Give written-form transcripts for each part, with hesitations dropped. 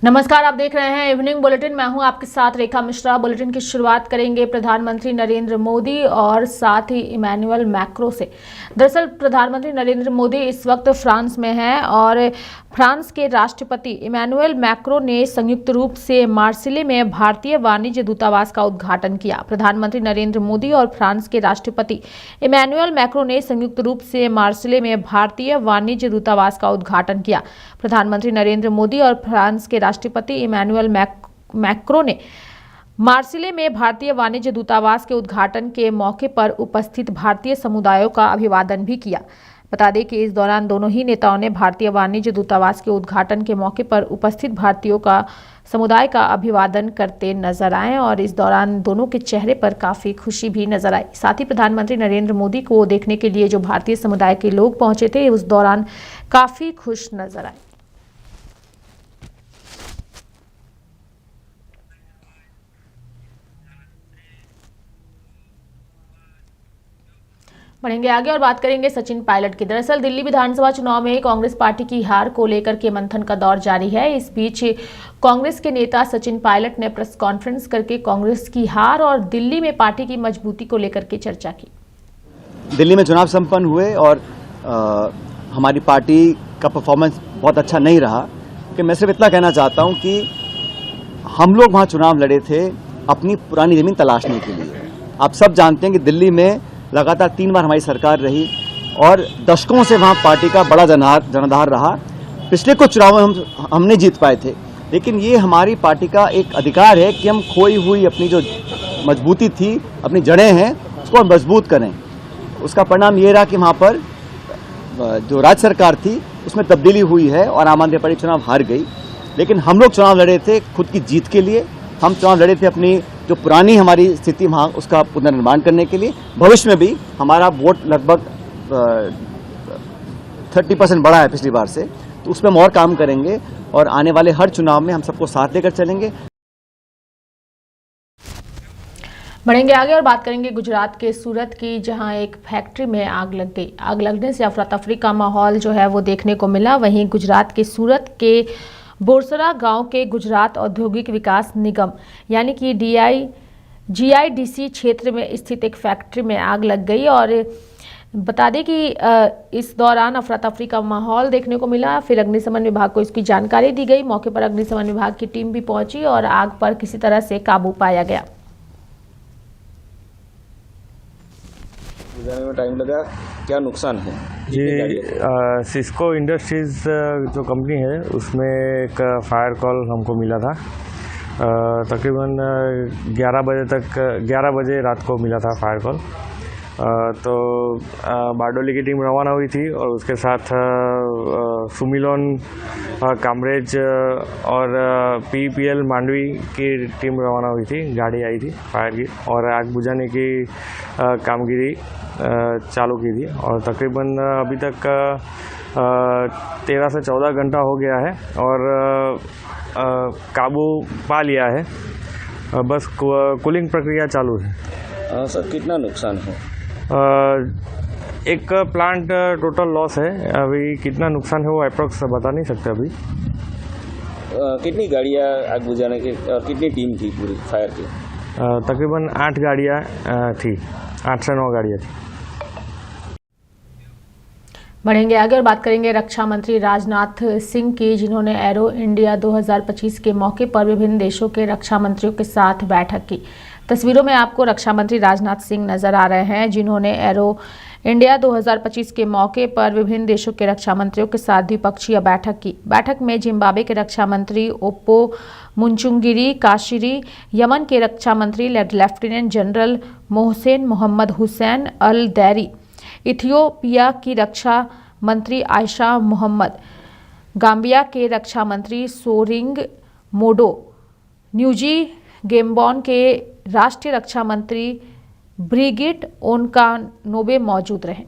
नमस्कार, आप देख रहे हैं इवनिंग बुलेटिन। मैं हूं आपके साथ रेखा मिश्रा। बुलेटिन की शुरुआत करेंगे प्रधानमंत्री नरेंद्र मोदी और साथ ही इमैनुअल मैक्रों से। दरअसल प्रधानमंत्री नरेंद्र मोदी इस वक्त फ्रांस में हैं और फ्रांस के राष्ट्रपति इमैनुअल मैक्रों ने संयुक्त रूप से मार्सिले में भारतीय वाणिज्य दूतावास का उद्घाटन किया। प्रधानमंत्री नरेंद्र मोदी और फ्रांस के राष्ट्रपति इमैनुअल मैक्रों ने संयुक्त रूप से मार्सिले में भारतीय वाणिज्य दूतावास का उद्घाटन किया। प्रधानमंत्री नरेंद्र मोदी और फ्रांस के राष्ट्रपति इमैनुअल मैक्रों ने मार्सिले में भारतीय वाणिज्य दूतावास के उद्घाटन के मौके पर उपस्थित भारतीय समुदायों का अभिवादन भी किया। बता दें कि इस दौरान दोनों ही नेताओं ने भारतीय वाणिज्य दूतावास के उद्घाटन के मौके पर उपस्थित भारतीयों का समुदाय का अभिवादन करते नजर आए और इस दौरान दोनों के चेहरे पर काफी खुशी भी नजर आई। साथ ही प्रधानमंत्री नरेंद्र मोदी को देखने के लिए जो भारतीय समुदाय के लोग पहुंचे थे उस दौरान काफी खुश नजर आए। बढ़ेंगे आगे और बात करेंगे सचिन पायलट की। दरअसल दिल्ली विधानसभा चुनाव में कांग्रेस पार्टी की हार को लेकर के मंथन का दौर जारी है। इस बीच कांग्रेस के नेता सचिन पायलट ने प्रेस कॉन्फ्रेंस करके कांग्रेस की हार और दिल्ली में पार्टी की मजबूती को लेकर के चर्चा की। दिल्ली में चुनाव संपन्न हुए और हमारी पार्टी का परफॉर्मेंस बहुत अच्छा नहीं रहा। कि मैं सिर्फ इतना कहना चाहता हूं कि हम लोग वहां चुनाव लड़े थे अपनी पुरानी जमीन तलाशने के लिए। आप सब जानते हैं कि दिल्ली में लगातार 3 बार हमारी सरकार रही और दशकों से वहां पार्टी का बड़ा जनाधार रहा। पिछले कुछ चुनावों में हमने जीत पाए थे, लेकिन ये हमारी पार्टी का एक अधिकार है कि हम खोई हुई अपनी जो मजबूती थी, अपनी जड़ें हैं, उसको हम मजबूत करें। उसका परिणाम ये रहा कि वहां पर जो राज्य सरकार थी उसमें तब्दीली हुई है और आम आदमी पार्टी चुनाव हार गई। लेकिन हम लोग चुनाव लड़े थे खुद की जीत के लिए। हम चुनाव लड़े थे अपनी जो पुरानी हमारी स्थिति वहाँ उसका पुनर्निर्माण करने के लिए। भविष्य में भी हमारा वोट लगभग 30% बढ़ा है पिछली बार से, तो उसमें हम और काम करेंगे और आने वाले हर चुनाव में हम सबको साथ लेकर चलेंगे। बढ़ेंगे आगे और बात करेंगे गुजरात के सूरत की, जहां एक फैक्ट्री में आग लग गई। आग लगने से अफरा तफरी का माहौल जो है वो देखने को मिला। वहीं गुजरात के सूरत के बोरसरा गांव के गुजरात औद्योगिक विकास निगम यानी कि GIDC क्षेत्र में स्थित एक फैक्ट्री में आग लग गई और बता दें कि इस दौरान अफरा तफरी का माहौल देखने को मिला। फिर अग्निशमन विभाग को इसकी जानकारी दी गई। मौके पर अग्निशमन विभाग की टीम भी पहुंची और आग पर किसी तरह से काबू पाया गया। बुझाने में टाइम लगा, क्या नुकसान है? जी, सिस्को इंडस्ट्रीज जो कंपनी है उसमें एक फायर कॉल हमको मिला था। तकरीबन 11 बजे रात को मिला था फायर कॉल। तो बारडोली की टीम रवाना हुई थी और उसके साथ सुमिलोन कामरेज और PPL मांडवी की टीम रवाना हुई थी। गाड़ी आई थी फायर की और आग बुझाने की कामगिरी चालू की थी और तकरीबन अभी तक 13 से 14 घंटा हो गया है और काबू पा लिया है। बस कूलिंग प्रक्रिया चालू है। सर, कितना नुकसान है? एक प्लांट टोटल लॉस है। अभी कितना नुकसान है वो अप्रॉक्स बता नहीं सकते अभी। कितनी गाड़ियाँ आग बुझाने की और कितनी टीम थी पूरी फायर की? तकरीबन 8 गाड़ियाँ थी, 8 से 9 गाड़ियाँ थी। बढ़ेंगे आगे और बात करेंगे रक्षा मंत्री राजनाथ सिंह की, जिन्होंने एरो इंडिया 2025 के मौके पर विभिन्न देशों के रक्षा मंत्रियों के साथ बैठक की। तस्वीरों में आपको रक्षा मंत्री राजनाथ सिंह नजर आ रहे हैं, जिन्होंने एरो इंडिया 2025 के मौके पर विभिन्न देशों के रक्षा मंत्रियों के साथ द्विपक्षीय बैठक की। बैठक में जिम्बाब्वे के रक्षा मंत्री ओप्पो मुंचुंगिरी काशिरी, यमन के रक्षा मंत्री lieutenant general Mohsen Mohammed Hussein Al Dairi, Ethiopia की रक्षा मंत्री आयशा मोहम्मद, गाम्बिया के रक्षा मंत्री सोरिंग मोडो, न्यूजी गेम्बॉन के राष्ट्रीय रक्षा मंत्री ब्रिगिट ओनकानोबे मौजूद रहे।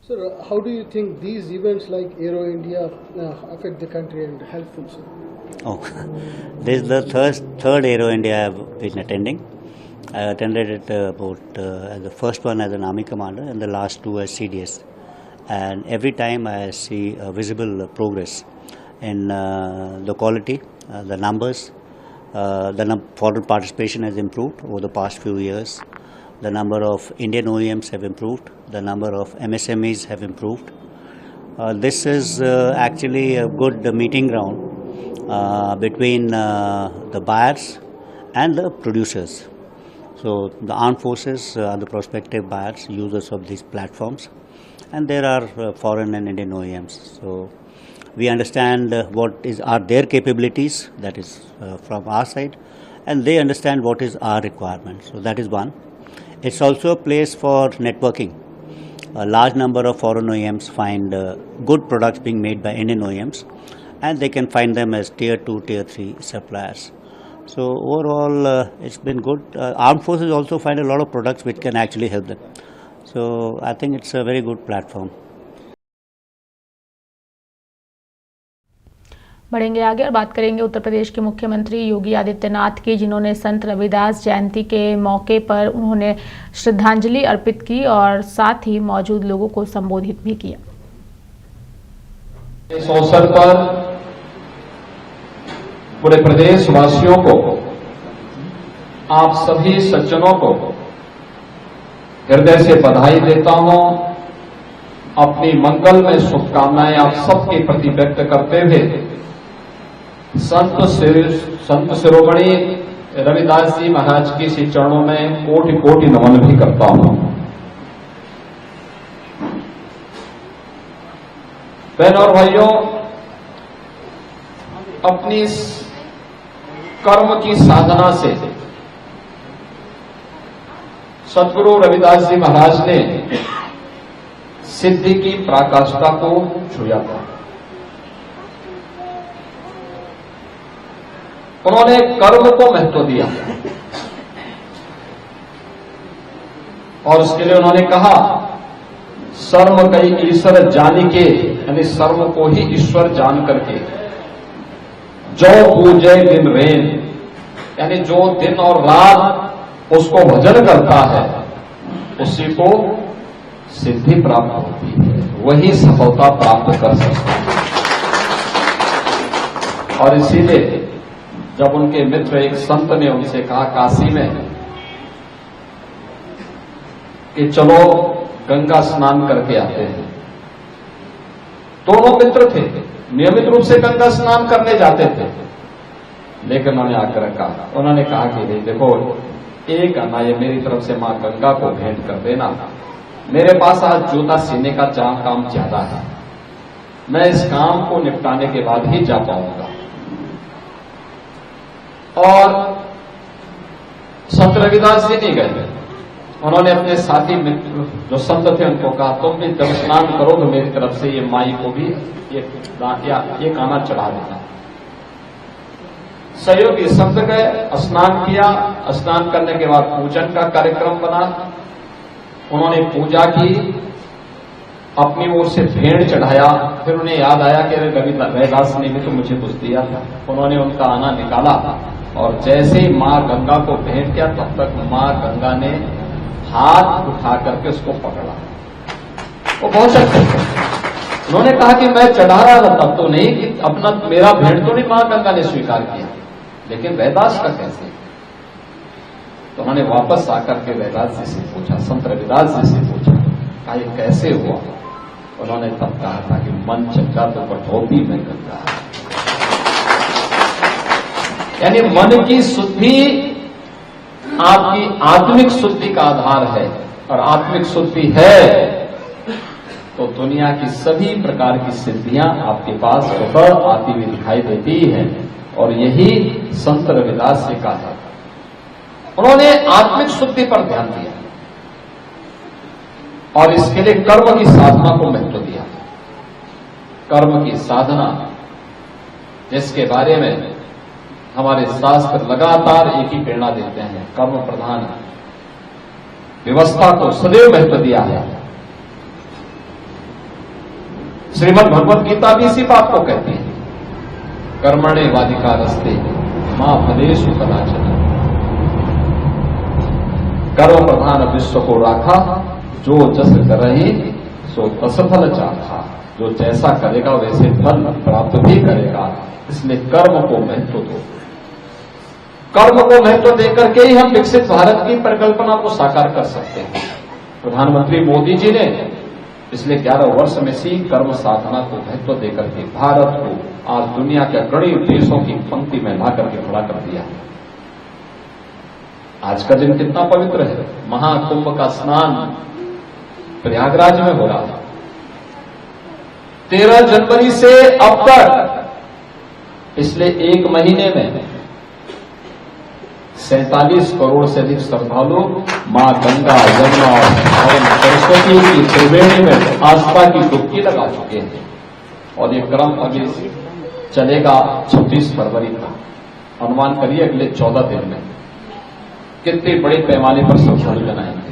Sir, how do you think these events like Aero India affect the country and helpful, sir? Oh, this is the third Aero India I have been attending. I attended it the first one as an Army commander and the last two as CDS. and every time I see a visible progress in the quality, the numbers, foreign participation has improved over the past few years. The number of Indian OEMs have improved. The number of MSMEs have improved. This is actually a good meeting ground between the buyers and the producers. So the armed forces are the prospective buyers, users of these platforms, and there are foreign and Indian OEMs. So we understand what are their capabilities, that is from our side, and they understand what is our requirement. So that is one. It's also a place for networking. A large number of foreign OEMs find good products being made by Indian OEMs, and they can find them as tier 2, tier 3 suppliers. So overall, it's been good. Armed forces also find a lot of products which can actually help them. So I think it's a very good platform. बढ़ेंगे आगे और बात करेंगे उत्तर प्रदेश के मुख्यमंत्री योगी आदित्यनाथ की, जिन्होंने संत रविदास जयंती के मौके पर उन्होंने श्रद्धांजलि अर्पित की और साथ ही मौजूद लोगों को संबोधित भी किया। इस अवसर पर पूरे प्रदेश वासियों को, आप सभी सज्जनों को हृदय से बधाई देता हूं। अपनी मंगल में शुभकामनाएं आप सबके प्रति व्यक्त करते हुए संत शिरोमणि रविदास जी महाराज की श्री चरणों में कोटि कोटि नमन भी करता हूं। बहनों और भाइयों, अपनी कर्म की साधना से सद्गुरु रविदास जी महाराज ने सिद्धि की पराकाष्ठा को छुआ था। उन्होंने कर्म को महत्व दिया और उसके लिए उन्होंने कहा, सर्व कई ईश्वर जान के, यानी सर्व को ही ईश्वर जान करके, जो पूजे दिन रेन, यानी जो दिन और रात उसको भजन करता है उसी को सिद्धि प्राप्त होती है, वही सफलता प्राप्त कर सकता है। और इसीलिए जब उनके मित्र एक संत ने उनसे कहा काशी में कि चलो गंगा स्नान करके आते हैं, दोनों मित्र थे, नियमित रूप से गंगा स्नान करने जाते थे, लेकिन उन्होंने आकर कहा, उन्होंने कहा कि भाई देखो, एक आना ये मेरी तरफ से मां गंगा को भेंट कर देना, मेरे पास आज जोता सीने का काम ज्यादा है, मैं इस काम को निपटाने के बाद ही जा पाऊंगा। और संत रविदास जी नहीं गए, उन्होंने अपने साथी मित्र जो संत थे उनको कहा, तुम भी जब स्नान करो तो मेरी तरफ से ये माई को भी ये काना चढ़ा देना। सहयोगी संत गए, स्नान किया, स्नान करने के बाद पूजन का कार्यक्रम बना, उन्होंने पूजा की, अपनी ओर से भेंट चढ़ाया, फिर उन्हें याद आया कि रविदास ने भी तो मुझे कुछ दिया था, उन्होंने उनका आना निकाला और जैसे ही मां गंगा को भेंट किया तब तक मां गंगा ने हाथ उठा करके उसको पकड़ा। वो बहुत शक्ति थे। उन्होंने कहा कि मैं चढ़ा रहा था तब तो नहीं, कि अपना मेरा भेंट तो नहीं मां गंगा ने स्वीकार किया, लेकिन रविदास का कैसे? तो उन्होंने वापस आकर के रविदास जी से पूछा, संत रविदास जी से पूछा, कहा ये कैसे हुआ? उन्होंने तब कहा था कि मन चंगा तो कठौती में गंगा है, यानी मन की शुद्धि आपकी आत्मिक शुद्धि का आधार है, और आत्मिक शुद्धि है तो दुनिया की सभी प्रकार की सिद्धियां आपके पास स्वतः आती हुई दिखाई देती है, और यही संत रविदास जी का है। उन्होंने आत्मिक शुद्धि पर ध्यान दिया और इसके लिए कर्म की साधना को महत्व दिया। कर्म की साधना, जिसके बारे में हमारे शास्त्र लगातार एक ही प्रेरणा देते हैं, कर्म प्रधान व्यवस्था को सदैव महत्व दिया है। श्रीमद् भगवत गीता भी इसी बात को कहती है, कर्मणे वाधिकारस्ते मां फलेषु कदाचन। कर्म प्रधान विश्व को राखा, जो जस करहि सो तसफल चाखा, जो जैसा करेगा वैसे फल प्राप्त भी करेगा, इसलिए कर्म को महत्व दो। कर्म को महत्व देकर के ही हम विकसित भारत की परिकल्पना को साकार कर सकते हैं। प्रधानमंत्री मोदी जी ने पिछले 11 वर्ष में सी कर्म साधना को महत्व देकर के भारत को आज दुनिया के अग्रणी देशों की पंक्ति में ला करके खड़ा कर दिया। आज का दिन कितना पवित्र है, महाकुंभ का स्नान प्रयागराज में हो रहा है। 13 जनवरी से अब तक पिछले एक महीने में 47 करोड़ से अधिक श्रद्धालु मां गंगा, यमुना और सरस्वती की त्रिवेणी में आस्था की डुबकी लगा चुके हैं और ये क्रम अभी चलेगा 26 फरवरी तक। अनुमान करिए अगले 14 दिन में कितने बड़े पैमाने पर श्रद्धालु जनाएंगे।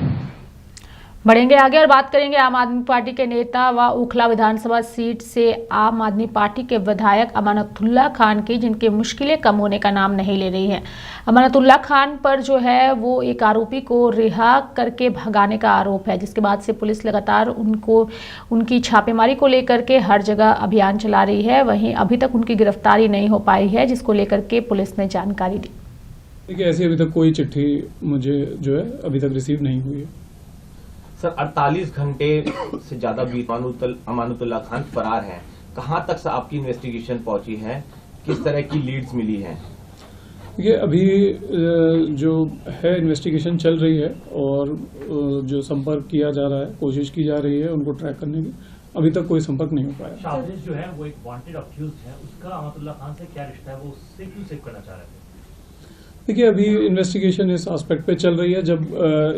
बढ़ेंगे आगे और बात करेंगे आम आदमी पार्टी के नेता व उखला विधानसभा सीट से आम आदमी पार्टी के विधायक अमानतुल्लाह खान की, जिनकी मुश्किलें कम होने का नाम नहीं ले रही हैं। अमानतुल्लाह खान पर जो है वो एक आरोपी को रिहा करके भगाने का आरोप है, जिसके बाद से पुलिस लगातार उनकी छापेमारी को लेकर के हर जगह अभियान चला रही है। वहीं अभी तक उनकी गिरफ्तारी नहीं हो पाई है, जिसको लेकर के पुलिस ने जानकारी दी। देखिए, ऐसी अभी तक कोई चिट्ठी मुझे जो है अभी तक रिसीव नहीं हुई है। सर 48 घंटे से ज्यादा बीत अमानतुल्लाह खान फरार हैं। कहां तक से आपकी इन्वेस्टिगेशन पहुंची है, किस तरह की लीड्स मिली हैं? ये अभी जो है इन्वेस्टिगेशन चल रही है और जो संपर्क किया जा रहा है, कोशिश की जा रही है उनको ट्रैक करने की। अभी तक कोई संपर्क नहीं हो पाया। शाहरिज जो है वो एक वांटेड अक्यूज्ड है, उसका अमानतुल्लाह खान से क्या रिश्ता है, वो उससे क्यों सेव करना चाह रहे थे? देखिए, अभी इन्वेस्टिगेशन इस एस्पेक्ट पे चल रही है। जब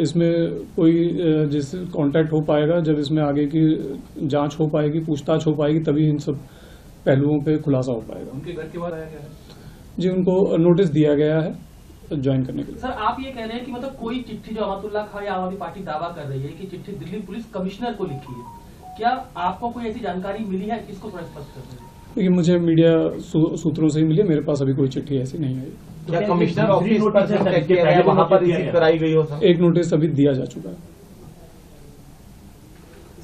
इसमें कोई जिससे कांटेक्ट हो पाएगा, जब इसमें आगे की जांच हो पाएगी, पूछताछ हो पाएगी, तभी इन सब पहलुओं पे खुलासा हो पाएगा। उनके घर के बाद आया गया है जी, उनको नोटिस दिया गया है ज्वाइन करने के लिए। सर, आप ये कह रहे हैं कि मतलब कोई चिट्ठी जो अमानतुल्लाह खान या आम आदमी पार्टी दावा कर रही है कि चिट्ठी दिल्ली पुलिस कमिश्नर को लिखी है, क्या आपको कोई ऐसी जानकारी मिली है? इसको थोड़ा स्पष्ट कर दीजिए। देखिए, मुझे मीडिया सूत्रों से ही मिली है, मेरे पास अभी कोई चिट्ठी ऐसी नहीं आई। क्या कमिश्नर ऑफिस पर वहां पर रिसीव कराई गई हो सर? एक नोटिस अभी दिया जा चुका है।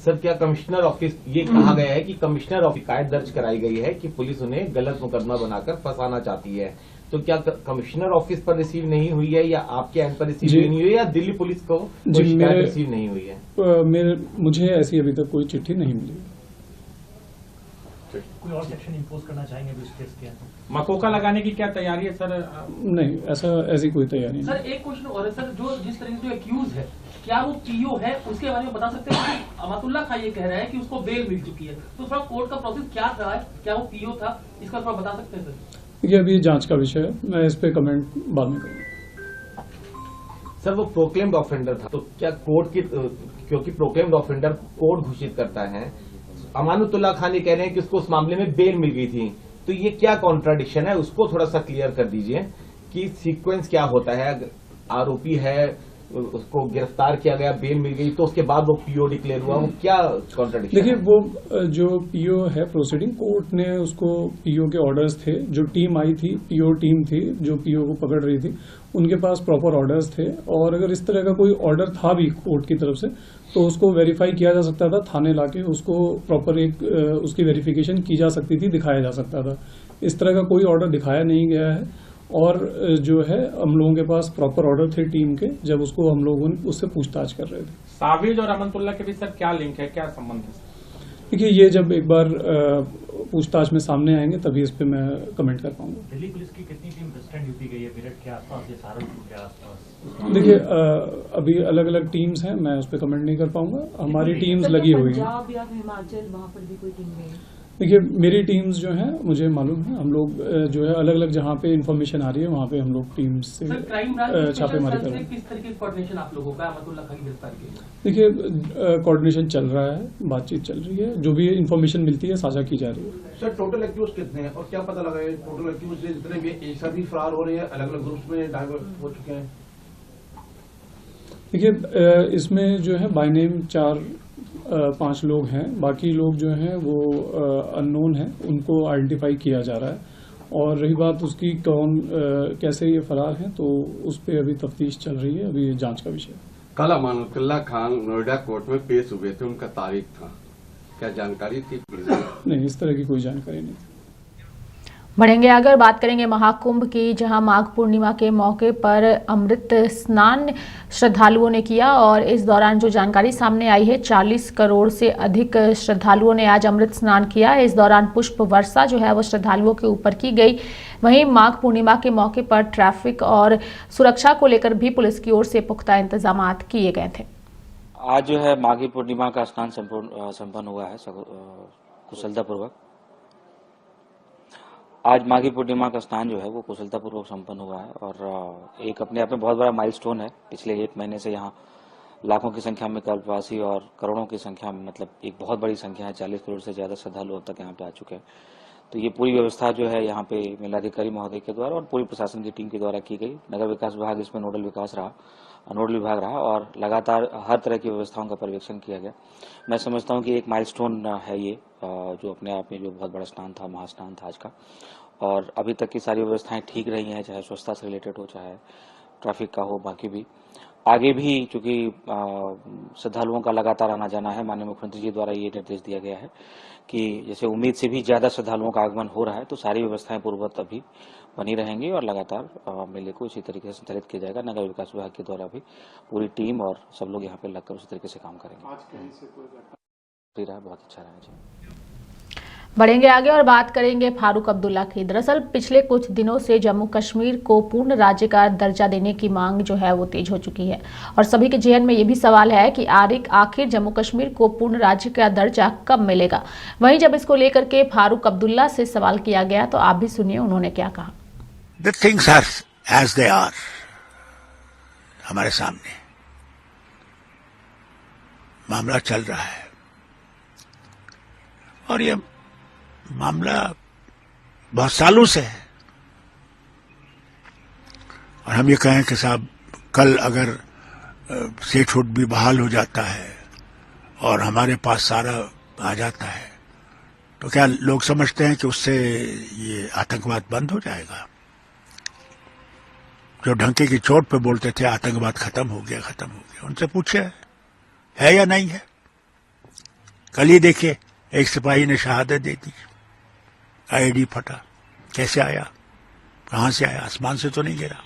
सर, क्या कमिश्नर ऑफिस, ये कहा गया है कि कमिश्नर ऑफिस शिकायत दर्ज कराई गई है कि पुलिस उन्हें गलत मुकदमा बनाकर फंसाना चाहती है, तो क्या कमिश्नर ऑफिस पर रिसीव नहीं हुई है या आपके एंड पर रिसीव नहीं हुई है या दिल्ली पुलिस को कोई शिकायत रिसीव नहीं हुई है? मुझे ऐसी अभी तक कोई चिट्ठी नहीं मिली। कोई और सेक्शन इंपोज करना चाहेंगे अभी उस केस के? मकोका लगाने की क्या तैयारी है सर? नहीं, ऐसी कोई तैयारी नहीं। सर, एक क्वेश्चन और है सर, जो जिस तरीके से एक्यूज है, क्या वो पीओ है? उसके बारे में बता सकते हैं? अमानतुल्लाह खान ये कह रहा है कि उसको बेल मिल चुकी है, तो थोड़ा कोर्ट का प्रोसेस क्या रहा है, क्या वो पीओ था, इसका थोड़ा बता सकते हैं सर? देखिए, अभी जांच का विषय है, मैं इस पे कमेंट बाद में करूंगा। सर, वो प्रोक्लेम्ड ऑफेंडर था, तो क्या कोर्ट की, क्योंकि प्रोक्लेम्ड ऑफेंडर कोर्ट घोषित करता है, अमानतुल्लाह खान ये कह रहे हैं कि उसको उस मामले में बेल मिल गई थी, तो ये क्या कॉन्ट्राडिक्शन है? उसको थोड़ा सा क्लियर कर दीजिए कि सीक्वेंस क्या होता है। आरोपी है, उसको गिरफ्तार किया गया, बेल मिल गई, तो उसके बाद वो पीओ डिक्लेयर हुआ, वो क्या कॉन्ट्राडिक्शन? देखिए, वो जो पीओ है, प्रोसीडिंग कोर्ट ने उसको, पीओ के ऑर्डर्स थे, जो टीम आई थी, पीओ टीम थी जो पीओ को पकड़ रही थी, उनके पास प्रॉपर ऑर्डर्स थे, और अगर इस तरह का कोई ऑर्डर था भी कोर्ट की तरफ से तो उसको वेरीफाई किया जा सकता था, थाने लाके उसको प्रॉपर एक उसकी वेरिफिकेशन की जा सकती थी, दिखाया जा सकता था। इस तरह का कोई ऑर्डर दिखाया नहीं गया है, और जो है हम लोगों के पास प्रॉपर ऑर्डर थे टीम के, जब उसको हम लोगों उससे पूछताछ कर रहे थे। साबिज और अमानतुल्लाह के बीच सर क्या लिंक है, क्या संबंध है? देखिए, ये जब एक बार पूछताछ में सामने आएंगे तभी इस पे मैं कमेंट कर पाऊंगा। दिल्ली पुलिस की कितनी टीम वेस्टर्न यूपी गई है, मेरठ के आसपास या सहारनपुर के आसपास? देखिए, अभी अलग अलग टीम्स हैं, मैं उस पर कमेंट नहीं कर पाऊंगा। हमारी टीम्स लगी हुई हैं। पंजाब या हिमाचल, वहाँ पर भी कोई टीम गई? देखिए, मेरी टीम्स जो हैं मुझे मालूम है, हम लोग जो है अलग अलग जहाँ पे इन्फॉर्मेशन आ रही है वहाँ पे हम लोग टीम्स से छापेमारी कर रहे हैं। किस तरीके की कोऑर्डिनेशन आप लोगों का अमानतुल्लाह खान की गिरफ्तारी के लिए? देखिए, कोऑर्डिनेशन चल रहा है, बातचीत चल रही है, जो भी इन्फॉर्मेशन मिलती है साझा की जा रही है। सर, टोटल एक्यूज कितने हैं और क्या पता लगा है? टोटल एक्यूज जितने भी एक साथ ही फरार हो रहे हैं, अलग अलग ग्रुप्स में डाइवर्ट हो चुके हैं? देखिए, इसमें जो है बाय नेम 4-5 लोग हैं, बाकी लोग जो हैं वो अननोन हैं, उनको आइडेंटिफाई किया जा रहा है। और रही बात उसकी कौन कैसे ये फरार हैं, तो उस पर अभी तफ्तीश चल रही है, अभी जांच का विषय। कल अमानतुल्लाह खान नोएडा कोर्ट में पेश हुए थे, उनका तारीख था, क्या जानकारी थी? नहीं, इस तरह की कोई जानकारी नहीं। बढ़ेंगे आगे और बात करेंगे महाकुंभ की, जहां माघ पूर्णिमा के मौके पर अमृत स्नान श्रद्धालुओं ने किया और इस दौरान जो जानकारी सामने आई है 40 करोड़ से अधिक श्रद्धालुओं ने आज अमृत स्नान किया। इस दौरान पुष्प वर्षा जो है वो श्रद्धालुओं के ऊपर की गई। वहीं माघ पूर्णिमा के मौके पर ट्रैफिक और सुरक्षा को लेकर भी पुलिस की ओर से पुख्ता इंतजाम किए गए थे। आज जो है माघी पूर्णिमा का स्नान संपन्न हुआ है कुशलतापूर्वक। आज माघी पूर्णिमा का स्नान जो है वो कुशलतापूर्वक संपन्न हुआ है और एक अपने आप में बहुत बड़ा माइलस्टोन है। पिछले एक महीने से यहाँ लाखों की संख्या में कल्पवासी और करोड़ों की संख्या में, मतलब एक बहुत बड़ी संख्या है, 40 करोड़ से ज्यादा श्रद्धालु अब तक यहाँ पे आ चुके हैं। तो ये पूरी व्यवस्था जो है यहाँ पे मेलाधिकारी महोदय के द्वारा और पूरी प्रशासन की टीम के द्वारा की गई। नगर विकास विभाग इसमें नोडल विभाग रहा और लगातार हर तरह की व्यवस्थाओं का पर्यवेक्षण किया गया। मैं समझता हूँ कि एक माइलस्टोन है ये, जो अपने आप में जो बहुत बड़ा स्नान था, महास्नान था आज का। और अभी तक की सारी व्यवस्थाएं ठीक रही हैं, चाहे स्वच्छता से रिलेटेड हो, चाहे ट्रैफिक का हो, बाकी भी आगे भी चूंकि श्रद्धालुओं का लगातार आना जाना है। माननीय मुख्यमंत्री जी द्वारा ये निर्देश दिया गया है कि जैसे उम्मीद से भी ज्यादा श्रद्धालुओं का आगमन हो रहा है, तो सारी व्यवस्थाएं पूर्ववत अभी बनी रहेंगी और लगातार मेले को इसी तरीके से संचालित किया जाएगा। नगर विकास विभाग के द्वारा भी पूरी टीम और सब लोग यहाँ पे लगकर उसी तरीके से काम करेंगे। आज कहीं से कोई बहुत अच्छा रहा जी। बढ़ेंगे आगे और बात करेंगे फारूक अब्दुल्ला की। दरअसल पिछले कुछ दिनों से जम्मू कश्मीर को पूर्ण राज्य का दर्जा देने की मांग जो है वो तेज हो चुकी है और सभी के जहन में ये भी सवाल है कि आखिर जम्मू कश्मीर को पूर्ण राज्य का दर्जा कब मिलेगा। वहीं जब इसको लेकर के फारूक अब्दुल्ला से सवाल किया गया तो आप भी सुनिए उन्होंने क्या कहा। The things are as they are हमारे सामने मामला चल रहा है और ये मामला बहुत सालों से है और हम ये कहें कि साहब कल अगर सेठहुड भी बहाल हो जाता है और हमारे पास सारा आ जाता है तो क्या लोग समझते हैं कि उससे ये आतंकवाद बंद हो जाएगा? जो ढंके की चोट पे बोलते थे आतंकवाद खत्म हो गया, उनसे पूछे है या नहीं है? कल ही देखिए एक सिपाही ने शहादत दे दी, आईडी फटा, कैसे आया, कहां से आया? आसमान से तो नहीं गिरा।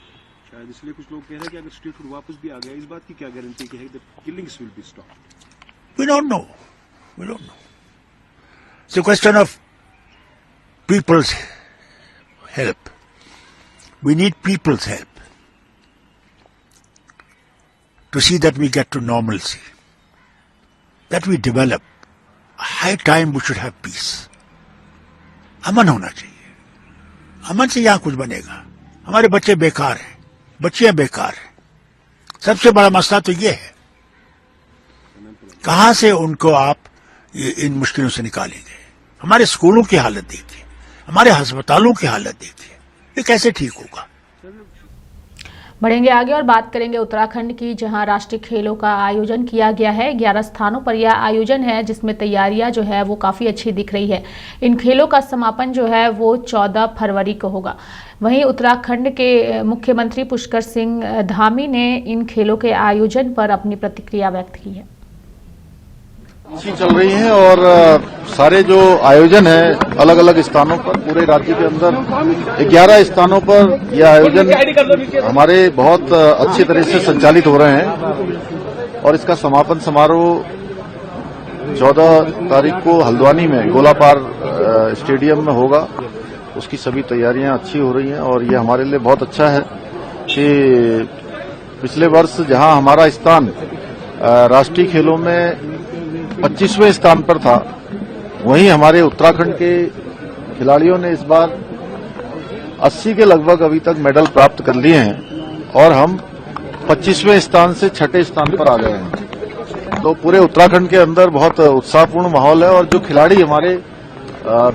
शायद इसलिए कुछ लोग कह रहे हैं कि अगर स्टेटहुड वापस भी आ गया, इस बात की क्या गारंटी है कि killings will be stopped? We don't know. It's a question of people's help. We need people's help to see that we get to normalcy, that we develop. High time we should have peace. अमन होना चाहिए, अमन से यहाँ कुछ बनेगा। हमारे बच्चे बेकार हैं, बच्चियां बेकार हैं। सबसे बड़ा मसला तो ये है कहां से उनको आप इन मुश्किलों से निकालेंगे। हमारे स्कूलों की हालत देखिए, हमारे अस्पतालों की हालत देखिए, ये कैसे ठीक होगा? बढ़ेंगे आगे और बात करेंगे उत्तराखंड की, जहां राष्ट्रीय खेलों का आयोजन किया गया है। 11 स्थानों पर यह आयोजन है जिसमें तैयारियां जो है वो काफ़ी अच्छी दिख रही है। इन खेलों का समापन जो है वो 14 फरवरी को होगा। वहीं उत्तराखंड के मुख्यमंत्री पुष्कर सिंह धामी ने इन खेलों के आयोजन पर अपनी प्रतिक्रिया व्यक्त की है। अच्छी चल रही है और सारे जो आयोजन है अलग अलग स्थानों पर पूरे राज्य के अंदर 11 स्थानों पर यह आयोजन हमारे बहुत अच्छी तरह से संचालित हो रहे हैं और इसका समापन समारोह 14 तारीख को हल्द्वानी में गोलापार स्टेडियम में होगा। उसकी सभी तैयारियां अच्छी हो रही हैं और ये हमारे लिए बहुत अच्छा है कि पिछले वर्ष जहां हमारा स्थान राष्ट्रीय खेलों में 25वें स्थान पर था, वहीं हमारे उत्तराखंड के खिलाड़ियों ने इस बार 80 के लगभग अभी तक मेडल प्राप्त कर लिए हैं और हम 25वें स्थान से 6ठे स्थान पर आ गए हैं। तो पूरे उत्तराखंड के अंदर बहुत उत्साहपूर्ण माहौल है और जो खिलाड़ी हमारे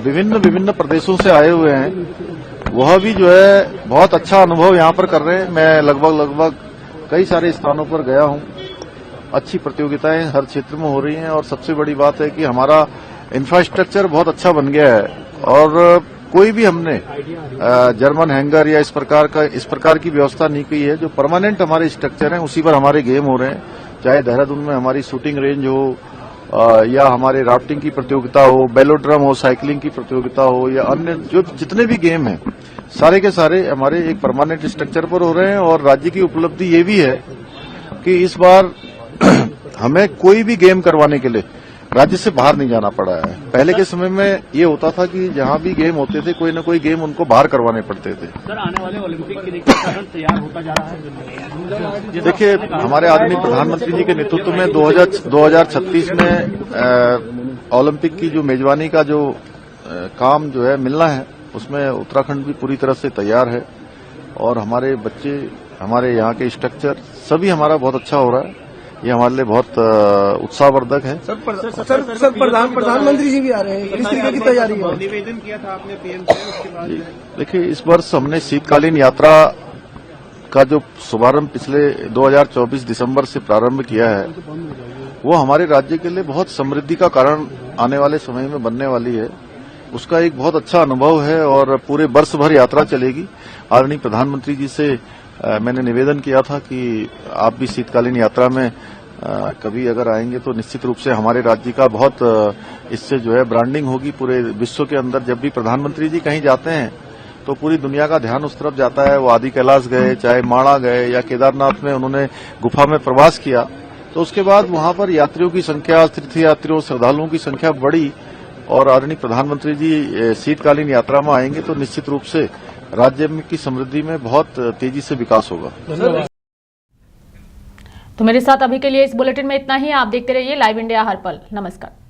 विभिन्न प्रदेशों से आए हुए हैं वह भी जो है बहुत अच्छा अनुभव यहाँ पर कर रहे हैं। मैं लगभग कई सारे स्थानों पर गया हूँ, अच्छी प्रतियोगिताएं हर क्षेत्र में हो रही हैं और सबसे बड़ी बात है कि हमारा इंफ्रास्ट्रक्चर बहुत अच्छा बन गया है और कोई भी हमने जर्मन हैंगर या इस प्रकार की व्यवस्था नहीं की है। जो परमानेंट हमारे स्ट्रक्चर हैं उसी पर हमारे गेम हो रहे हैं, चाहे देहरादून में हमारी शूटिंग रेंज हो या हमारे राफ्टिंग की प्रतियोगिता हो, बेलोड्रम हो, साइकिलिंग की प्रतियोगिता हो या अन्य जो जितने भी गेम हैं सारे के सारे हमारे एक परमानेंट स्ट्रक्चर पर हो रहे हैं। और राज्य की उपलब्धि ये भी है कि इस बार हमें कोई भी गेम करवाने के लिए राज्य से बाहर नहीं जाना पड़ा है। पहले के समय में ये होता था कि जहां भी गेम होते थे कोई न कोई गेम उनको बाहर करवाने पड़ते थे। सर, आने वाले ओलंपिक के लिए तैयार होता जा रहा है। देखिए, हमारे आदरणीय प्रधानमंत्री जी के नेतृत्व में 2036 में ओलंपिक की जो मेजबानी का जो काम जो है मिलना है, उसमें उत्तराखंड भी पूरी तरह से तैयार है। और हमारे बच्चे, हमारे यहाँ के स्ट्रक्चर सभी हमारा बहुत अच्छा हो रहा है। ये हमारे लिए बहुत उत्साहवर्धक है। सर, प्रधानमंत्री जी भी आ रहे हैं, किस तरीके की तैयारी है? निवेदन किया था आपने पीएम से, उसके बाद देखिए, इस वर्ष हमने शीतकालीन यात्रा का जो शुभारंभ पिछले 2024 दिसंबर से प्रारंभ किया है, वो हमारे राज्य के लिए बहुत समृद्धि का कारण आने वाले समय में बनने वाली है। उसका एक बहुत अच्छा अनुभव है और पूरे वर्ष भर यात्रा चलेगी। आदरणीय प्रधानमंत्री जी से मैंने निवेदन किया था कि आप भी शीतकालीन यात्रा में कभी अगर आएंगे तो निश्चित रूप से हमारे राज्य का बहुत इससे जो है ब्रांडिंग होगी पूरे विश्व के अंदर। जब भी प्रधानमंत्री जी कहीं जाते हैं तो पूरी दुनिया का ध्यान उस तरफ जाता है। वो आदि कैलाश गए, चाहे माणा गए या केदारनाथ में उन्होंने गुफा में प्रवास किया, तो उसके बाद वहां पर यात्रियों की संख्या, तीर्थयात्रियों, श्रद्धालुओं की संख्या बढ़ी। और आदरणीय प्रधानमंत्री जी शीतकालीन यात्रा में आएंगे तो निश्चित रूप से राज्य की समृद्धि में बहुत तेजी से विकास होगा। तो मेरे साथ अभी के लिए इस बुलेटिन में इतना ही। आप देखते रहिए लाइव इंडिया हर पल। नमस्कार।